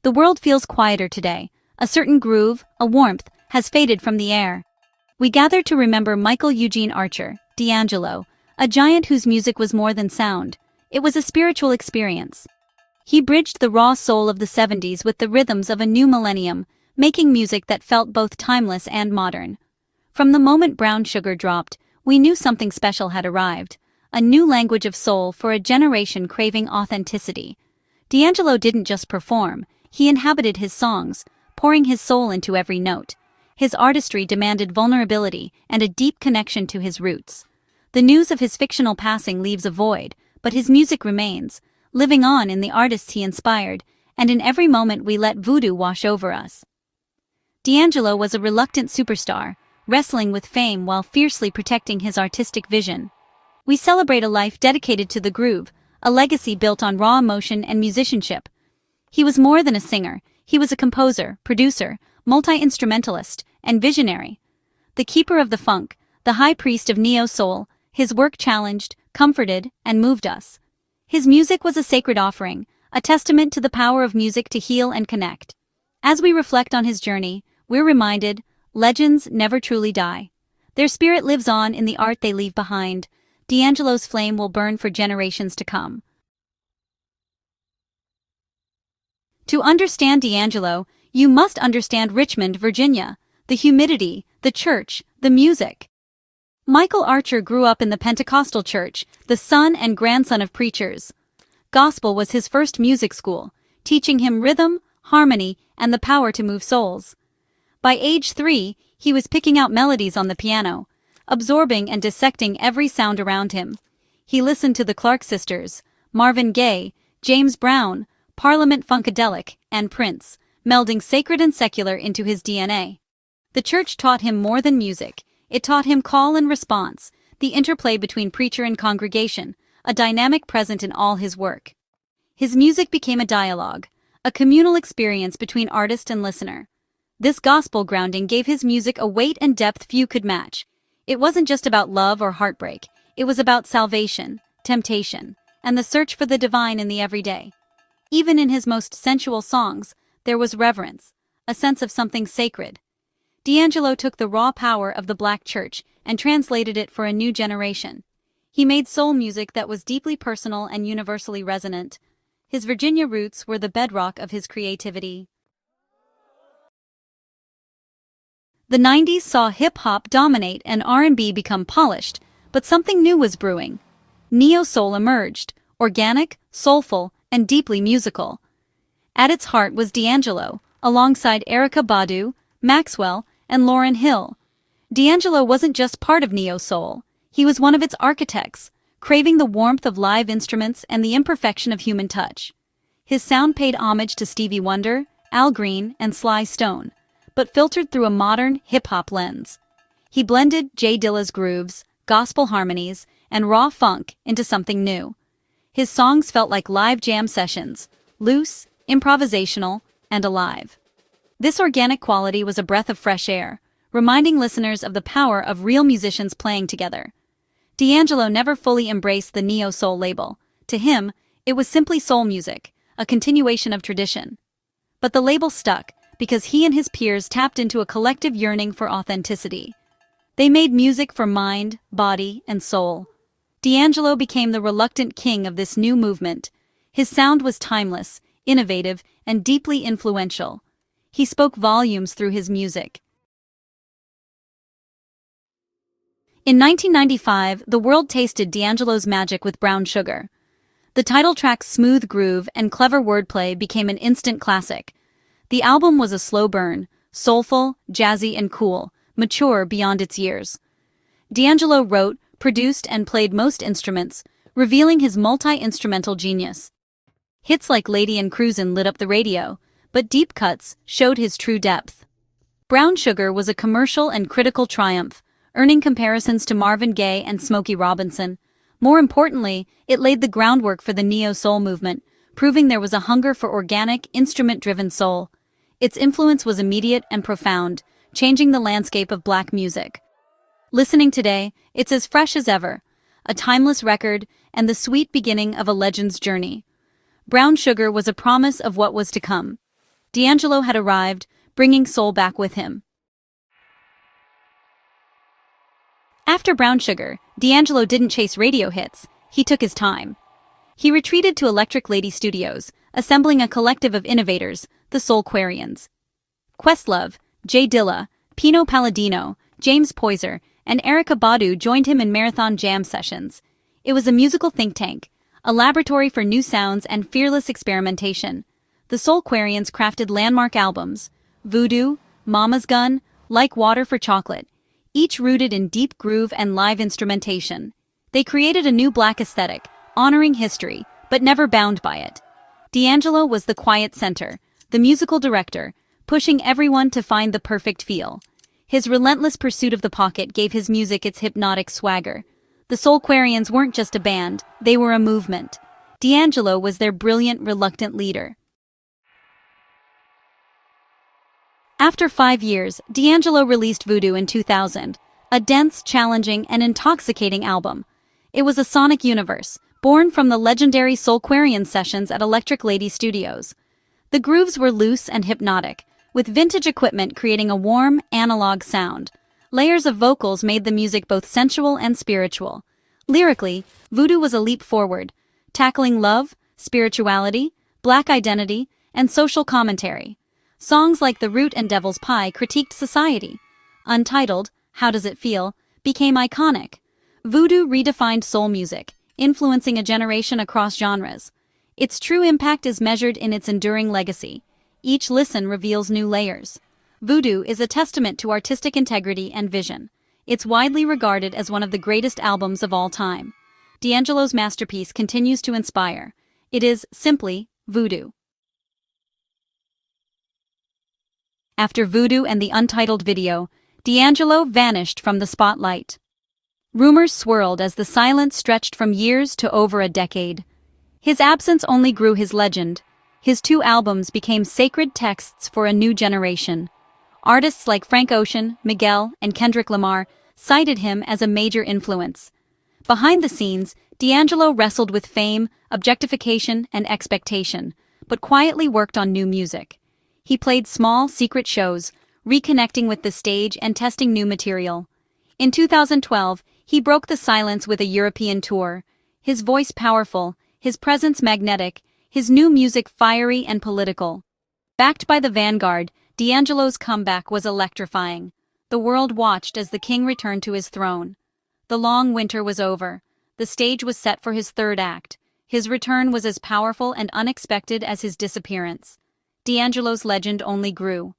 The world feels quieter today. A certain groove, a warmth, has faded from the air. We gather to remember Michael Eugene Archer, D'Angelo, a giant whose music was more than sound. It was a spiritual experience. He bridged the raw soul of the 70s with the rhythms of a new millennium, making music that felt both timeless and modern. From the moment Brown Sugar dropped, we knew something special had arrived, a new language of soul for a generation craving authenticity. D'Angelo didn't just perform, he inhabited his songs, pouring his soul into every note. His artistry demanded vulnerability and a deep connection to his roots. The news of his fictional passing leaves a void, but his music remains, living on in the artists he inspired, and in every moment we let voodoo wash over us. D'Angelo was a reluctant superstar, wrestling with fame while fiercely protecting his artistic vision. We celebrate a life dedicated to the groove, a legacy built on raw emotion and musicianship. He was more than a singer, he was a composer, producer, multi-instrumentalist, and visionary. The keeper of the funk, the high priest of neo-soul, his work challenged, comforted, and moved us. His music was a sacred offering, a testament to the power of music to heal and connect. As we reflect on his journey, we're reminded, legends never truly die. Their spirit lives on in the art they leave behind. D'Angelo's flame will burn for generations to come. To understand D'Angelo, you must understand Richmond, Virginia, the humidity, the church, the music. Michael Archer grew up in the Pentecostal church, the son and grandson of preachers. Gospel was his first music school, teaching him rhythm, harmony, and the power to move souls. By age 3, he was picking out melodies on the piano, absorbing and dissecting every sound around him. He listened to the Clark sisters, Marvin Gaye, James Brown, Parliament Funkadelic, and Prince, melding sacred and secular into his DNA. The church taught him more than music. It taught him call and response, the interplay between preacher and congregation, a dynamic present in all his work. His music became a dialogue, a communal experience between artist and listener. This gospel grounding gave his music a weight and depth few could match. It wasn't just about love or heartbreak, it was about salvation, temptation, and the search for the divine in the everyday. Even in his most sensual songs, there was reverence, a sense of something sacred. D'Angelo took the raw power of the Black church and translated it for a new generation. He made soul music that was deeply personal and universally resonant. His Virginia roots were the bedrock of his creativity. The 90s saw hip-hop dominate and R&B become polished, but something new was brewing. Neo-soul emerged, organic, soulful, and deeply musical. At its heart was D'Angelo, alongside Erykah Badu, Maxwell, and Lauryn Hill. D'Angelo wasn't just part of neo-soul, he was one of its architects, craving the warmth of live instruments and the imperfection of human touch. His sound paid homage to Stevie Wonder, Al Green, and Sly Stone, but filtered through a modern, hip-hop lens. He blended J Dilla's grooves, gospel harmonies, and raw funk into something new. His songs felt like live jam sessions, loose, improvisational, and alive. This organic quality was a breath of fresh air, reminding listeners of the power of real musicians playing together. D'Angelo never fully embraced the neo-soul label. To him, it was simply soul music, a continuation of tradition. But the label stuck, because he and his peers tapped into a collective yearning for authenticity. They made music for mind, body, and soul. D'Angelo became the reluctant king of this new movement. His sound was timeless, innovative, and deeply influential. He spoke volumes through his music. In 1995, the world tasted D'Angelo's magic with Brown Sugar. The title track's smooth groove and clever wordplay became an instant classic. The album was a slow burn, soulful, jazzy, and cool, mature beyond its years. D'Angelo wrote, produced, and played most instruments, revealing his multi-instrumental genius. Hits like Lady and Cruisin' lit up the radio, but deep cuts showed his true depth. Brown Sugar was a commercial and critical triumph, earning comparisons to Marvin Gaye and Smokey Robinson. More importantly, it laid the groundwork for the neo-soul movement, proving there was a hunger for organic, instrument-driven soul. Its influence was immediate and profound, changing the landscape of Black music. Listening today, it's as fresh as ever, a timeless record and the sweet beginning of a legend's journey. Brown Sugar was a promise of what was to come. D'Angelo had arrived, bringing soul back with him. After Brown Sugar, D'Angelo didn't chase radio hits, he took his time. He retreated to Electric Lady Studios, assembling a collective of innovators, the Soulquarians. Questlove, Jay Dilla, Pino Palladino, James Poyser, and Erykah Badu joined him in marathon jam sessions. It was a musical think tank, a laboratory for new sounds and fearless experimentation. The Soulquarians crafted landmark albums, Voodoo, Mama's Gun, Like Water for Chocolate, each rooted in deep groove and live instrumentation. They created a new black aesthetic, honoring history, but never bound by it. D'Angelo was the quiet center, the musical director, pushing everyone to find the perfect feel. His relentless pursuit of the pocket gave his music its hypnotic swagger. The Soulquarians weren't just a band, they were a movement. D'Angelo was their brilliant, reluctant leader. After 5 years, D'Angelo released Voodoo in 2000, a dense, challenging, and intoxicating album. It was a sonic universe, born from the legendary Soulquarian sessions at Electric Lady Studios. The grooves were loose and hypnotic, with vintage equipment creating a warm, analog sound. Layers of vocals made the music both sensual and spiritual. Lyrically, Voodoo was a leap forward, tackling love, spirituality, black identity, and social commentary. Songs like The Root and Devil's Pie critiqued society. Untitled, How Does It Feel, became iconic. Voodoo redefined soul music, influencing a generation across genres. Its true impact is measured in its enduring legacy. Each listen reveals new layers. Voodoo is a testament to artistic integrity and vision. It's widely regarded as one of the greatest albums of all time. D'Angelo's masterpiece continues to inspire. It is simply Voodoo. After Voodoo and the untitled video, D'Angelo vanished from the spotlight. Rumors swirled as the silence stretched from years to over a decade. His absence only grew his legend. His 2 albums became sacred texts for a new generation. Artists like Frank Ocean, Miguel, and Kendrick Lamar cited him as a major influence. Behind the scenes, D'Angelo wrestled with fame, objectification, and expectation, but quietly worked on new music. He played small, secret shows, reconnecting with the stage and testing new material. In 2012, he broke the silence with a European tour. His voice powerful, his presence magnetic, his new music fiery and political. Backed by the vanguard, D'Angelo's comeback was electrifying. The world watched as the king returned to his throne. The long winter was over. The stage was set for his 3rd act. His return was as powerful and unexpected as his disappearance. D'Angelo's legend only grew.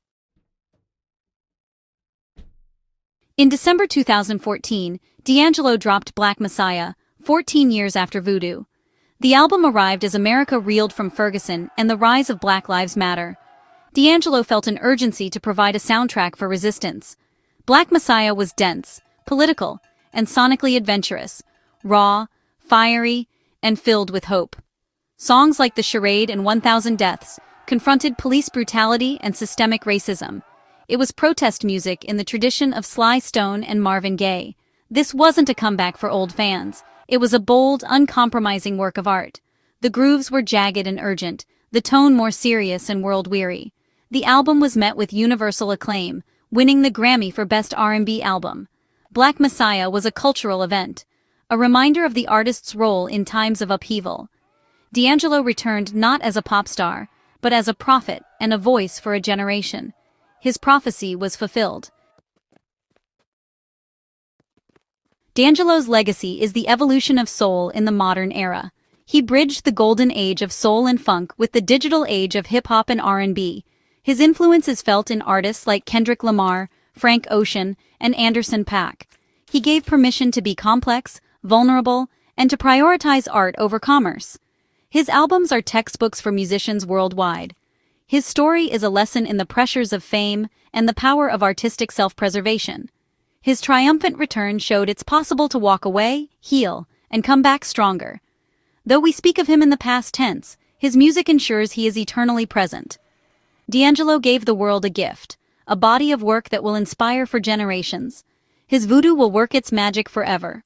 In December 2014, D'Angelo dropped Black Messiah, 14 years after Voodoo. The album arrived as America reeled from Ferguson and the rise of Black Lives Matter. D'Angelo felt an urgency to provide a soundtrack for resistance. Black Messiah was dense, political, and sonically adventurous, raw, fiery, and filled with hope. Songs like The Charade and 1,000 Deaths confronted police brutality and systemic racism. It was protest music in the tradition of Sly Stone and Marvin Gaye. This wasn't a comeback for old fans. It was a bold, uncompromising work of art. The grooves were jagged and urgent, the tone more serious and world-weary. The album was met with universal acclaim, winning the Grammy for Best R&B Album. Black Messiah was a cultural event, a reminder of the artist's role in times of upheaval. D'Angelo returned not as a pop star, but as a prophet and a voice for a generation. His prophecy was fulfilled. D'Angelo's legacy is the evolution of soul in the modern era. He bridged the golden age of soul and funk with the digital age of hip-hop and R&B. His influence is felt in artists like Kendrick Lamar, Frank Ocean, and Anderson .Paak. He gave permission to be complex, vulnerable, and to prioritize art over commerce. His albums are textbooks for musicians worldwide. His story is a lesson in the pressures of fame and the power of artistic self-preservation. His triumphant return showed it's possible to walk away, heal, and come back stronger. Though we speak of him in the past tense, his music ensures he is eternally present. D'Angelo gave the world a gift, a body of work that will inspire for generations. His voodoo will work its magic forever.